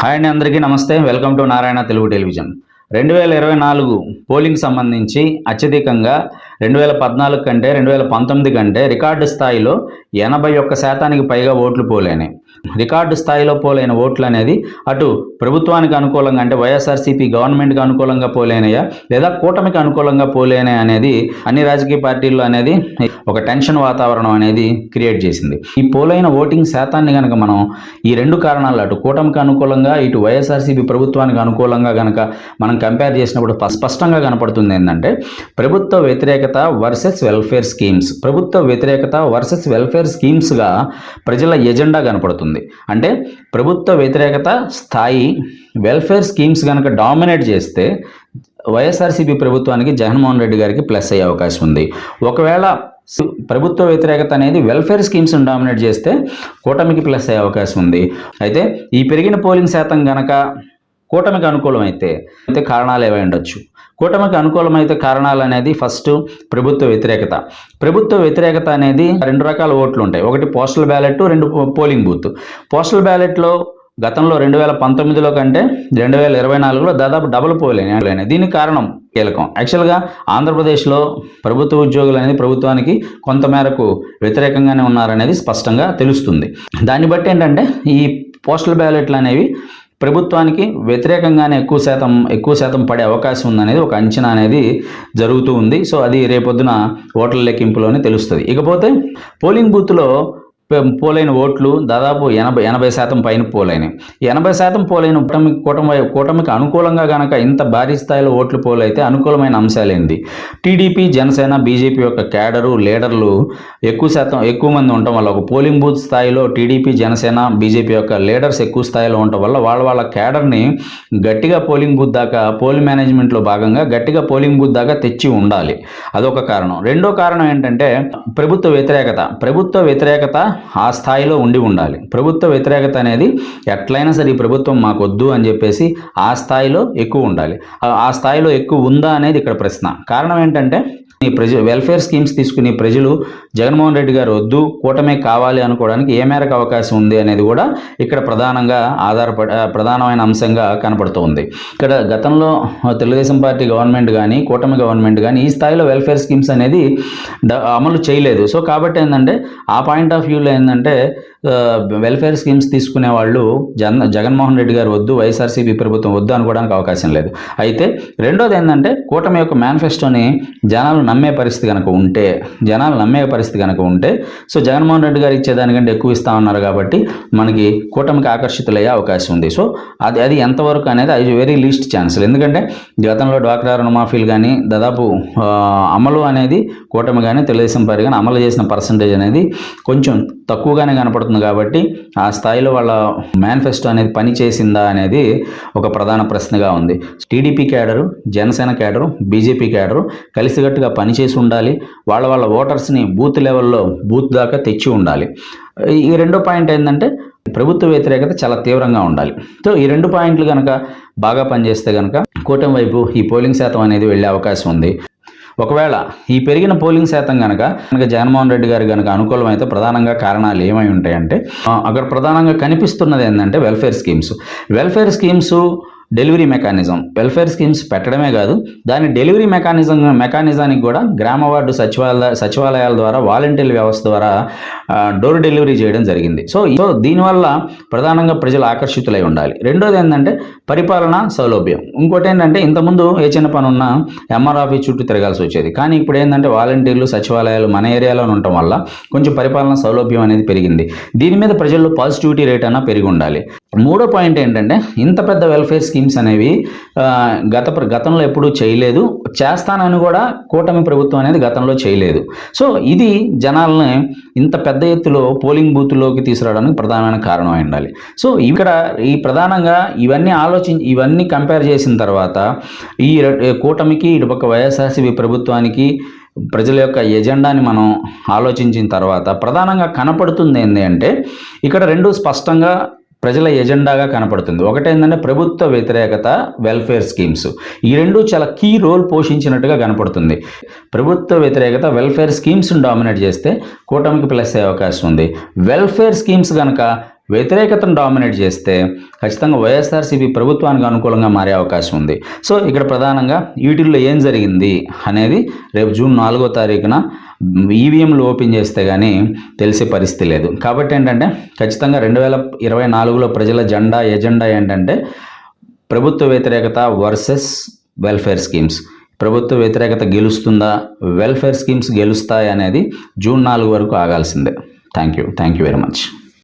Hi అండి, అందరికీ నమస్తే. Welcome to Narayana Telugu television. 2024 polling సంబంధించి అత్యధికంగా 2014 కంటే 2019 కంటే రికార్డు స్థాయిలో 81% పైగా ఓట్లు పోలైనాయి. రికార్డు స్థాయిలో పోలైన ఓట్లు అనేది అటు ప్రభుత్వానికి అనుకూలంగా అంటే వైఎస్ఆర్సీపీ గవర్నమెంట్కి అనుకూలంగా పోలైనయా లేదా కూటమికి అనుకూలంగా పోలైనయా అనేది అన్ని రాజకీయ పార్టీల్లో అనేది ఒక టెన్షన్ వాతావరణం అనేది క్రియేట్ చేసింది. ఈ పోలైన ఓటింగ్ శాతాన్ని కనుక మనం ఈ రెండు కారణాలు అటు కూటమికి అనుకూలంగా ఇటు వైఎస్ఆర్సీపీ ప్రభుత్వానికి అనుకూలంగా కనుక మనం కంపేర్ చేసినప్పుడు స్పష్టంగా కనపడుతుంది ఏంటంటే ప్రభుత్వ వ్యతిరేకత వర్సెస్ వెల్ఫేర్ స్కీమ్స్, ప్రభుత్వ వ్యతిరేకత వర్సెస్ వెల్ఫేర్ స్కీమ్స్గా ప్రజల ఎజెండా కనపడుతుంది. అంటే ప్రభుత్వ వ్యతిరేకత స్థాయి వెల్ఫేర్ స్కీమ్స్ కనుక డామినేట్ చేస్తే వైఎస్ఆర్సీపీ ప్రభుత్వానికి జగన్మోహన్ రెడ్డి గారికి ప్లస్ అయ్యే అవకాశం ఉంది. ఒకవేళ ప్రభుత్వ వ్యతిరేకత అనేది వెల్ఫేర్ స్కీమ్స్ డామినేట్ చేస్తే కూటమికి ప్లస్ అయ్యే అవకాశం ఉంది. అయితే ఈ పెరిగిన పోలింగ్ శాతం కనుక కూటమికి అనుకూలమైతే కారణాలు ఏవై ఉండొచ్చు. కూటమికి అనుకూలమైతే కారణాలు అనేది ఫస్ట్ ప్రభుత్వ వ్యతిరేకత. ప్రభుత్వ వ్యతిరేకత అనేది రెండు రకాల ఓట్లు ఉంటాయి. ఒకటి పోస్టల్ బ్యాలెట్, రెండు పోలింగ్ బూత్. పోస్టల్ బ్యాలెట్లో గతంలో 2019లో కంటే 2024లో దాదాపు డబుల్ పోలైనాయి. దీనికి కారణం కీలకం. యాక్చువల్గా ఆంధ్రప్రదేశ్లో ప్రభుత్వ ఉద్యోగులు అనేది ప్రభుత్వానికి కొంతమేరకు వ్యతిరేకంగానే ఉన్నారనేది స్పష్టంగా తెలుస్తుంది. దాన్ని బట్టి ఏంటంటే ఈ పోస్టల్ బ్యాలెట్లు అనేవి ప్రభుత్వానికి వ్యతిరేకంగానే ఎక్కువ శాతం పడే అవకాశం ఉందనేది ఒక అంచనా అనేది జరుగుతూ ఉంది. సో అది రేపొద్దున ఓట్ల లెక్కింపులోనే తెలుస్తుంది. ఇకపోతే పోలింగ్ బూత్లో పోలైన ఓట్లు దాదాపు 80% పైన పోలైనాయి. 80% పోలైన కూటమికి అనుకూలంగా కనుక ఇంత భారీ స్థాయిలో ఓట్లు పోలైతే అనుకూలమైన అంశాలు ఏంటి? టీడీపీ, జనసేన, బీజేపీ యొక్క క్యాడరు లీడర్లు ఎక్కువ మంది ఉండటం వల్ల ఒక పోలింగ్ బూత్ స్థాయిలో టీడీపీ, జనసేన, బీజేపీ యొక్క లీడర్స్ ఎక్కువ స్థాయిలో ఉండటం వల్ల వాళ్ళ క్యాడర్ని గట్టిగా పోలింగ్ బూత్ దాకా పోల్ మేనేజ్మెంట్లో భాగంగా గట్టిగా పోలింగ్ బూత్ దాకా తెచ్చి ఉండాలి. అదొక కారణం. రెండో కారణం ఏంటంటే ప్రభుత్వ వ్యతిరేకత ఆ స్థాయిలో ఉండాలి. ప్రభుత్వ వ్యతిరేకత అనేది ఎట్లయినా సరే ఈ ప్రభుత్వం మాకొద్దు అని చెప్పేసి ఆ స్థాయిలో ఎక్కువ ఉండాలి. ఆ స్థాయిలో ఎక్కువ ఉందా అనేది ఇక్కడ ప్రశ్న. కారణం ఏంటంటే ఈ వెల్ఫేర్ స్కీమ్స్ తీసుకుని ప్రజలు జగన్మోహన్ రెడ్డి గారు వద్దు, కూటమే కావాలి అనుకోవడానికి ఏ మేరకు అవకాశం ఉంది అనేది కూడా ఇక్కడ ప్రధానమైన అంశంగా కనపడుతుంది. ఇక్కడ గతంలో తెలుగుదేశం పార్టీ గవర్నమెంట్ కానీ కూటమి గవర్నమెంట్ కానీ ఈ స్థాయిలో వెల్ఫేర్ స్కీమ్స్ అనేది అమలు చేయలేదు. సో కాబట్టి ఏంటంటే ఆ పాయింట్ ఆఫ్ వ్యూలో ఏంటంటే వెల్ఫేర్ స్కీమ్స్ తీసుకునే వాళ్ళు జగన్మోహన్ రెడ్డి గారు వద్దు, వైఎస్ఆర్సీపీ ప్రభుత్వం వద్దు అనుకోవడానికి అవకాశం లేదు. అయితే రెండోది ఏంటంటే కూటమి యొక్క మేనిఫెస్టోని జనాలు నమ్మే పరిస్థితి కనుక ఉంటే సో జగన్మోహన్ రెడ్డి గారు ఇచ్చేదానికంటే ఎక్కువ ఇస్తా ఉన్నారు కాబట్టి మనకి కూటమికి ఆకర్షితులయ్యే అవకాశం ఉంది. సో అది ఎంతవరకు అనేది అది వెరీ లీస్ట్ ఛాన్సులు. ఎందుకంటే గతంలో డ్వాక్రా రుణమాఫీలు కానీ దాదాపు అమలు అనేది కూటమి కానీ తెలుగుదేశం పార్టీ కానీ అమలు చేసిన పర్సంటేజ్ అనేది కొంచెం తక్కువగానే కనపడుతుంది. కాబట్టి ఆ స్థాయిలో వాళ్ళ మేనిఫెస్టో అనేది పని చేసిందా అనేది ఒక ప్రధాన ప్రశ్నగా ఉంది. TDP cadre, Janasena cadre, BJP cadre కలిసికట్టుగా పనిచేసి ఉండాలి. వాళ్ళ ఓటర్స్ని బూత్ లెవెల్లో బూత్ దాకా తెచ్చి ఉండాలి. ఈ రెండో పాయింట్ ఏంటంటే ప్రభుత్వ వ్యతిరేకత చాలా తీవ్రంగా ఉండాలి. సో ఈ రెండు పాయింట్లు కనుక బాగా పనిచేస్తే కనుక కూటమి వైపు ఈ పోలింగ్ శాతం అనేది వెళ్ళే అవకాశం ఉంది. ఒకవేళ ఈ పెరిగిన పోలింగ్ శాతం కనుక జగన్మోహన్ రెడ్డి గారు కనుక అనుకూలమైతే ప్రధానంగా కారణాలు ఏమై ఉంటాయంటే అక్కడ ప్రధానంగా కనిపిస్తున్నది ఏంటంటే welfare schemes delivery mechanism. Welfare schemes పెట్టడమే కాదు, దాని డెలివరీ మెకానిజానికి కూడా గ్రామ వార్డు సచివాలయాల ద్వారా వాలంటీర్ వ్యవస్థ ద్వారా డోర్ డెలివరీ చేయడం జరిగింది. సో దీనివల్ల ప్రధానంగా ప్రజలు ఆకర్షితులై ఉండాలి. రెండోది ఏంటంటే పరిపాలన సౌలభ్యం. ఇంకోటి ఏంటంటే ఇంతకుముందు ఏ చిన్న పని ఉన్నా ఎంఆర్ ఆఫీస్ చుట్టూ తిరగాల్సి వచ్చేది. కానీ ఇప్పుడు ఏంటంటే వాలంటీర్లు, సచివాలయాలు మన ఏరియాలో ఉండటం వల్ల కొంచెం పరిపాలన సౌలభ్యం అనేది పెరిగింది. దీని మీద ప్రజల్లో పాజిటివిటీ రేట్ అన్నా పెరిగి ఉండాలి. మూడో పాయింట్ ఏంటంటే ఇంత పెద్ద వెల్ఫేర్ స్కీమ్స్ అనేవి గతంలో ఎప్పుడూ చేయలేదు, చేస్తానని కూడా కూటమి ప్రభుత్వం అనేది గతంలో చేయలేదు. సో ఇది జనాలని ఇంత పెద్ద ఎత్తులో పోలింగ్ బూత్లోకి తీసుకురావడానికి ప్రధానమైన కారణం అయి ఉండాలి. సో ఇక్కడ ఈ ప్రధానంగా ఇవన్నీ కంపేర్ చేసిన తర్వాత ఈ కూటమికి ఇటుపక్క వైఎస్ఆర్సీపీ ప్రభుత్వానికి ప్రజల యొక్క ఎజెండాని మనం ఆలోచించిన తర్వాత ప్రధానంగా కనపడుతుంది ఏంటి అంటే ఇక్కడ రెండు స్పష్టంగా ప్రజల ఎజెండాగా కనపడుతుంది. ఒకటేంటంటే ప్రభుత్వ వ్యతిరేకత, వెల్ఫేర్ స్కీమ్స్. ఈ రెండు చాలా కీ రోల్ పోషించినట్టుగా కనపడుతుంది. ప్రభుత్వ వ్యతిరేకత వెల్ఫేర్ స్కీమ్స్ని డామినేట్ చేస్తే కూటమికి ప్లస్ అయ్యే అవకాశం ఉంది. వెల్ఫేర్ స్కీమ్స్ కనుక వ్యతిరేకతను డామినేట్ చేస్తే ఖచ్చితంగా వైఎస్ఆర్సీపీ ప్రభుత్వానికి అనుకూలంగా మారే అవకాశం ఉంది. సో ఇక్కడ ప్రధానంగా వీటిల్లో ఏం జరిగింది అనేది రేపు జూన్ 4వ తారీఖున ఈవీఎంలు ఓపెన్ చేస్తే కానీ తెలిసే పరిస్థితి లేదు. కాబట్టి ఏంటంటే ఖచ్చితంగా 2024లో ప్రజల ఎజెండా ఏంటంటే ప్రభుత్వ వ్యతిరేకత వర్సెస్ వెల్ఫేర్ స్కీమ్స్. ప్రభుత్వ వ్యతిరేకత గెలుస్తుందా, వెల్ఫేర్ స్కీమ్స్ గెలుస్తాయి అనేది జూన్ 4 వరకు ఆగాల్సిందే. Thank you very much.